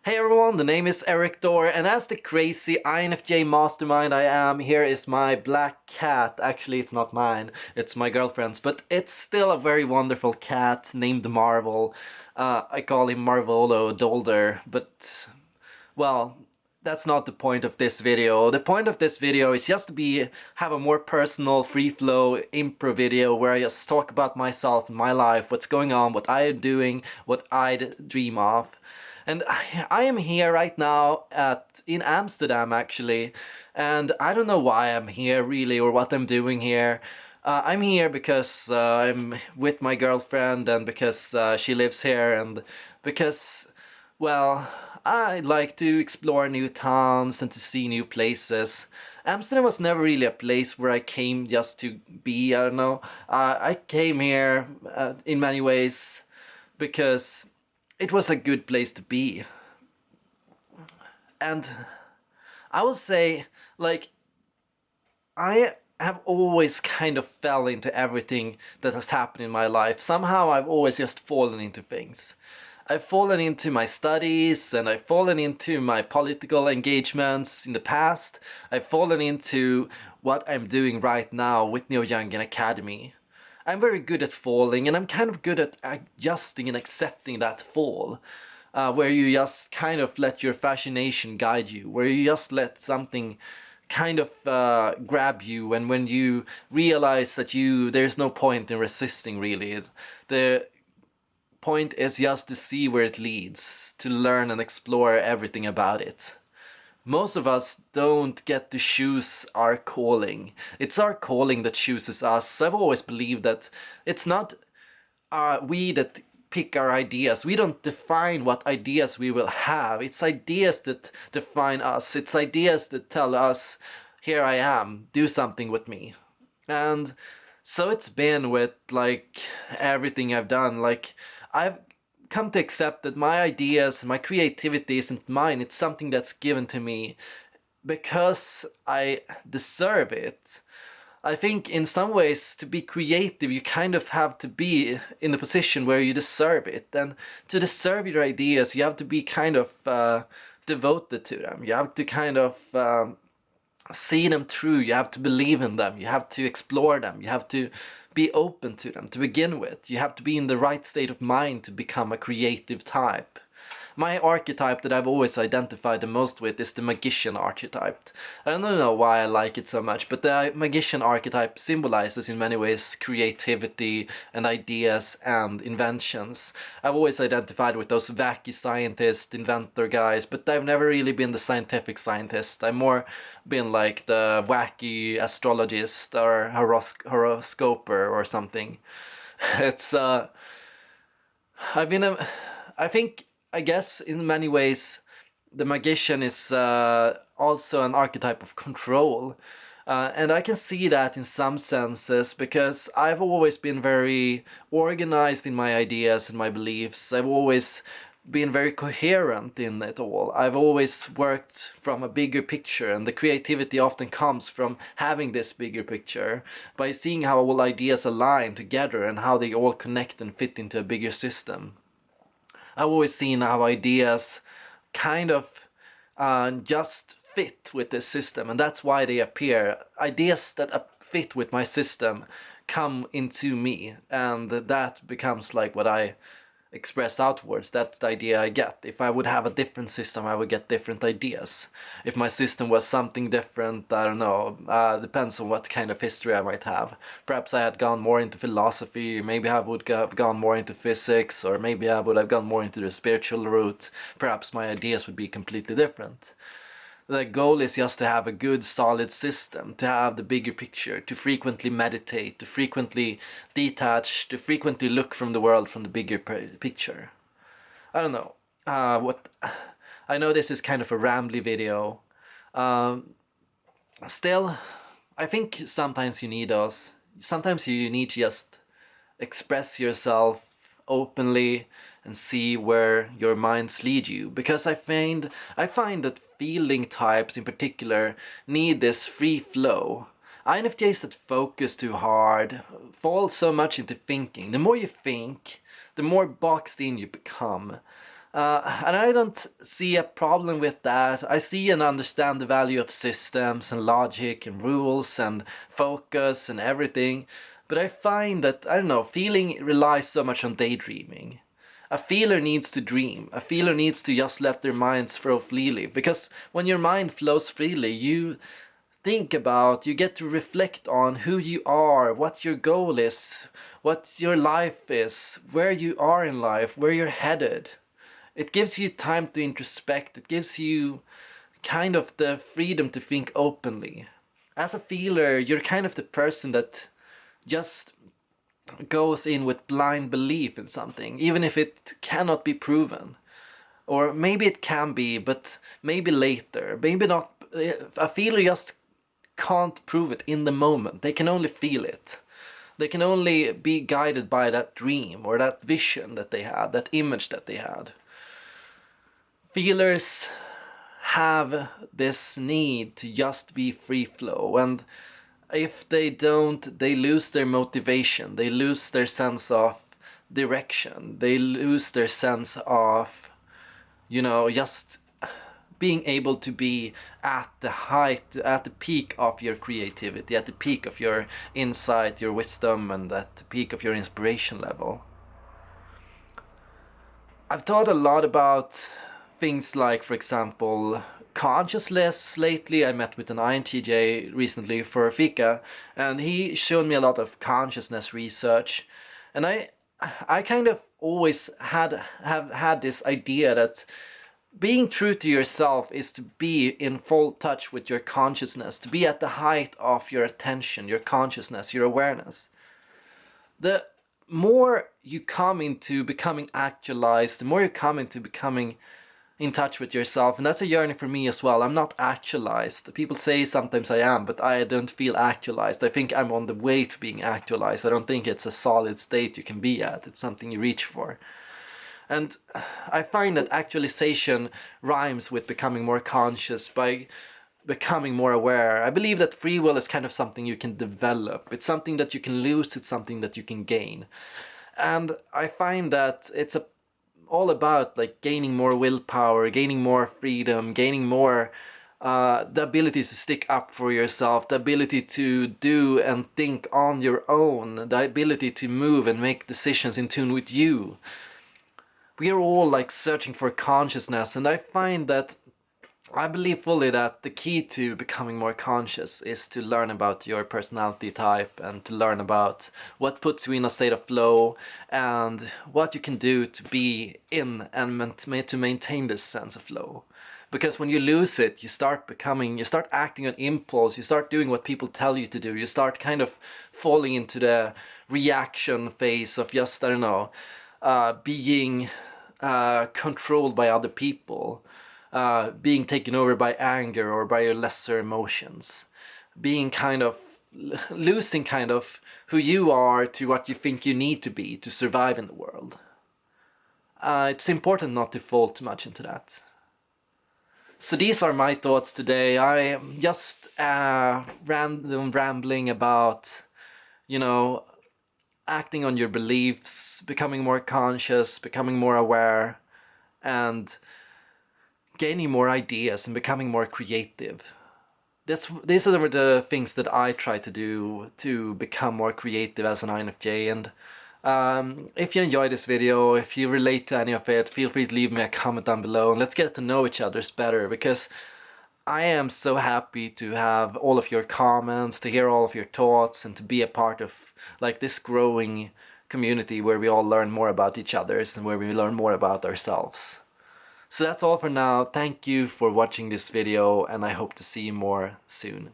Hey everyone, the name is Erik Thor, and as the crazy INFJ mastermind I am, here is my black cat. Actually, it's not mine, it's my girlfriend's, but it's still a very wonderful cat named Marvel. I call him Marvolo Dolder, but, well, that's not the point of this video. The point of this video is just to have a more personal, free-flow improv video where I just talk about myself and my life, what's going on, what I'm doing, what I dream of. And I am here right now in Amsterdam actually, and I don't know why I'm here really or what I'm doing here. I'm here because I'm with my girlfriend and because she lives here and because, well, I like to explore new towns and to see new places. Amsterdam was never really a place where I came just to be, I don't know. I came here in many ways because it was a good place to be. And I will say, like, I have always kind of fell into everything that has happened in my life. Somehow I've always just fallen into things. I've fallen into my studies and I've fallen into my political engagements in the past. I've fallen into what I'm doing right now with Neo Young Academy. I'm very good at falling and I'm kind of good at adjusting and accepting that fall. Where you just kind of let your fascination guide you, where you just let something kind of grab you, and when you realize that there's no point in resisting really. The point is just to see where it leads, to learn and explore everything about it. Most of us don't get to choose our calling. It's our calling that chooses us. I've always believed that it's not we that pick our ideas. We don't define what ideas we will have. It's ideas that define us. It's ideas that tell us, here I am, do something with me. And so it's been with like everything I've done. Like I've come to accept that my ideas, my creativity isn't mine. It's something that's given to me because I deserve it. I think in some ways to be creative you kind of have to be in the position where you deserve it, and to deserve your ideas you have to be kind of devoted to them. You have to kind of see them through, you have to believe in them, you have to explore them, you have to be open to them to begin with. You have to be in the right state of mind to become a creative type. My archetype that I've always identified the most with is the magician archetype. I don't know why I like it so much, but the magician archetype symbolizes in many ways creativity and ideas and inventions. I've always identified with those wacky scientist, inventor guys, but I've never really been the scientific scientist. I've more been like the wacky astrologist or horoscoper or something. It's I've been a, I think, I guess in many ways the magician is also an archetype of control. And I can see that in some senses because I've always been very organized in my ideas and my beliefs. I've always been very coherent in it all. I've always worked from a bigger picture, and the creativity often comes from having this bigger picture, by seeing how all ideas align together and how they all connect and fit into a bigger system. I've always seen how ideas kind of just fit with this system, and that's why they appear. Ideas that fit with my system come into me, and that becomes like what I express outwards. That's the idea I get. If I would have a different system, I would get different ideas. If my system was something different, I don't know, depends on what kind of history I might have. Perhaps I had gone more into philosophy, maybe I would have gone more into physics, or maybe I would have gone more into the spiritual route. Perhaps my ideas would be completely different. The goal is just to have a good solid system, to have the bigger picture, to frequently meditate, to frequently detach, to frequently look from the world from the bigger picture. I don't know. I know this is kind of a rambly video. Still, I think sometimes you need those. Sometimes you need to just express yourself openly and see where your minds lead you, because I find that feeling types in particular need this free flow. INFJs that focus too hard fall so much into thinking. The more you think, the more boxed in you become. And I don't see a problem with that. I see and understand the value of systems and logic and rules and focus and everything. But I find that, I don't know, feeling relies so much on daydreaming. A feeler needs to dream. A feeler needs to just let their minds flow freely. Because when your mind flows freely, you think about, you get to reflect on who you are, what your goal is, what your life is, where you are in life, where you're headed. It gives you time to introspect. It gives you kind of the freedom to think openly. As a feeler, you're kind of the person that just goes in with blind belief in something, even if it cannot be proven. Or maybe it can be, but maybe later. Maybe not. A feeler just can't prove it in the moment. They can only feel it. They can only be guided by that dream or that vision that they had, that image that they had. Feelers have this need to just be free flow, and if they don't, they lose their motivation, they lose their sense of direction, they lose their sense of, just being able to be at the height, at the peak of your creativity, at the peak of your insight, your wisdom, and at the peak of your inspiration level. I've thought a lot about things like, for example, consciousness lately. I met with an INTJ recently for fika, and he showed me a lot of consciousness research. And I kind of always have had this idea that being true to yourself is to be in full touch with your consciousness, to be at the height of your attention, your consciousness, your awareness. The more you come into becoming actualized, the more you come into becoming in touch with yourself, and that's a journey for me as well. I'm not actualized. People say sometimes I am, but I don't feel actualized. I think I'm on the way to being actualized. I don't think it's a solid state you can be at. It's something you reach for. And I find that actualization rhymes with becoming more conscious by becoming more aware. I believe that free will is kind of something you can develop. It's something that you can lose. It's something that you can gain. And I find that it's all about like gaining more willpower, gaining more freedom, gaining more the ability to stick up for yourself, the ability to do and think on your own, the ability to move and make decisions in tune with you. We are all like searching for consciousness, and I find that I believe fully that the key to becoming more conscious is to learn about your personality type and to learn about what puts you in a state of flow and what you can do to be in and to maintain this sense of flow. Because when you lose it, you start acting on impulse, you start doing what people tell you to do, you start kind of falling into the reaction phase of just, I don't know, being controlled by other people. Being taken over by anger or by your lesser emotions, being kind of losing kind of who you are to what you think you need to be to survive in the world. It's important not to fall too much into that. So these are my thoughts today. I am just rambling about, acting on your beliefs, becoming more conscious, becoming more aware, and gaining more ideas and becoming more creative. These are the things that I try to do to become more creative as an INFJ. And if you enjoyed this video, if you relate to any of it, feel free to leave me a comment down below and let's get to know each other better, because I am so happy to have all of your comments, to hear all of your thoughts, and to be a part of like this growing community where we all learn more about each other and where we learn more about ourselves. So that's all for now. Thank you for watching this video, and I hope to see you more soon.